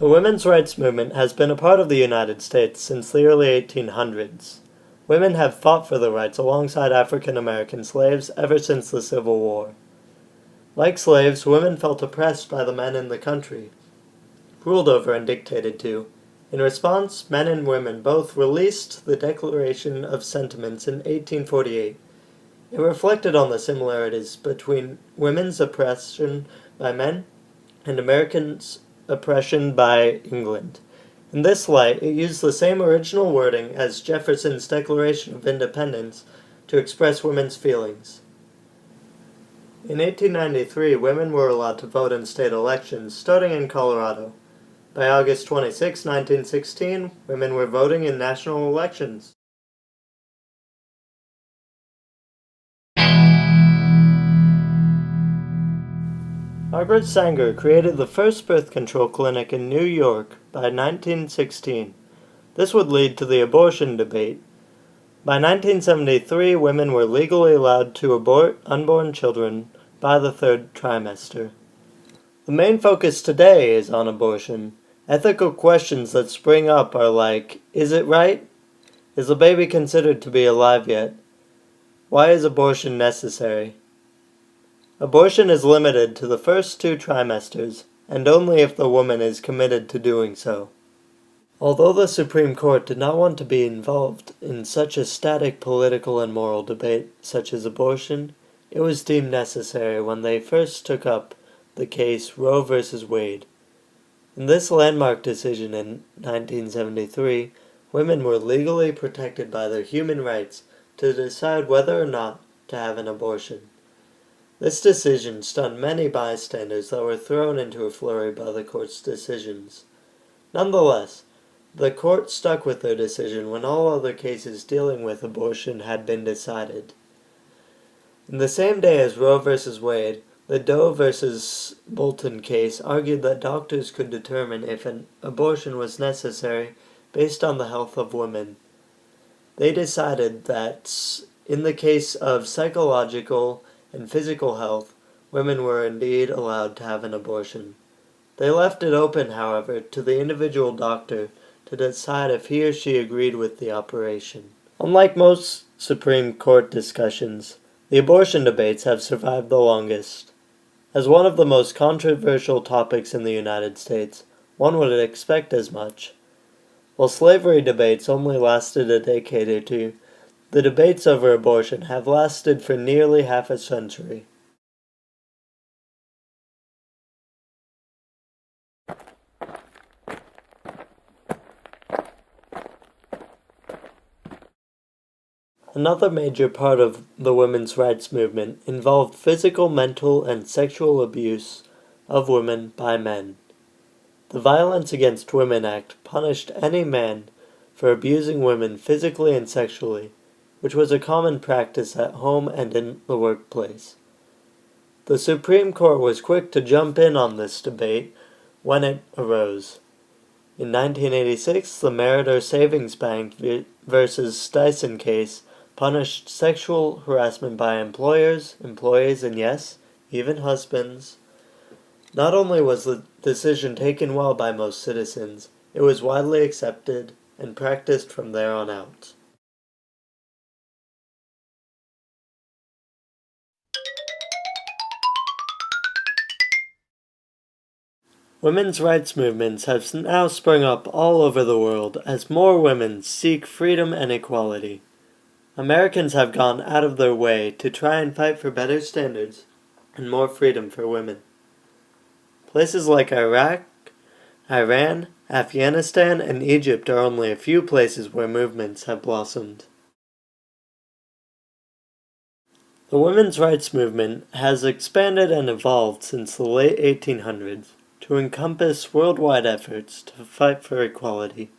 The women's rights movement has been a part of the United States since the early 1800s. Women have fought for their rights alongside African American slaves ever since the Civil War. Like slaves, women felt oppressed by the men in the country, ruled over and dictated to. In response, men and women both released the Declaration of Sentiments in 1848. It reflected on the similarities between women's oppression by men and Americans' oppression by England. In this light, it used the same original wording as Jefferson's Declaration of Independence to express women's feelings. In 1893, women were allowed to vote in state elections, starting in Colorado. By August 26, 1916, women were voting in national elections. Margaret Sanger created the first birth control clinic in New York by 1916. This would lead to the abortion debate. By 1973, women were legally allowed to abort unborn children by the third trimester. The main focus today is on abortion. Ethical questions that spring up are like, is it right? Is the baby considered to be alive yet? Why is abortion necessary? Abortion is limited to the first 2 trimesters, and only if the woman is committed to doing so. Although the Supreme Court did not want to be involved in such a static political and moral debate such as abortion, it was deemed necessary when they first took up the case Roe v. Wade. In this landmark decision in 1973, women were legally protected by their human rights to decide whether or not to have an abortion. This decision stunned many bystanders that were thrown into a flurry by the court's decisions. Nonetheless, the court stuck with their decision when all other cases dealing with abortion had been decided. In the same day as Roe v. Wade, the Doe v. Bolton case argued that doctors could determine if an abortion was necessary based on the health of women. They decided that, in the case of psychological and physical health, women were indeed allowed to have an abortion. They left it open, however, to the individual doctor to decide if he or she agreed with the operation. Unlike most Supreme Court discussions, the abortion debates have survived the longest. As one of the most controversial topics in the United States, one would expect as much. While slavery debates only lasted a decade or two, the debates over abortion have lasted for nearly half a century. Another major part of the women's rights movement involved physical, mental, and sexual abuse of women by men. The Violence Against Women Act punished any man for abusing women physically and sexually, which was a common practice at home and in the workplace. The Supreme Court was quick to jump in on this debate when it arose. In 1986, the Meritor Savings Bank versus Stinson case punished sexual harassment by employers, employees, and yes, even husbands. Not only was the decision taken well by most citizens, it was widely accepted and practiced from there on out. Women's rights movements have now sprung up all over the world as more women seek freedom and equality. Americans have gone out of their way to try and fight for better standards and more freedom for women. Places like Iraq, Iran, Afghanistan, and Egypt are only a few places where movements have blossomed. The women's rights movement has expanded and evolved since the late 1800s to encompass worldwide efforts to fight for equality.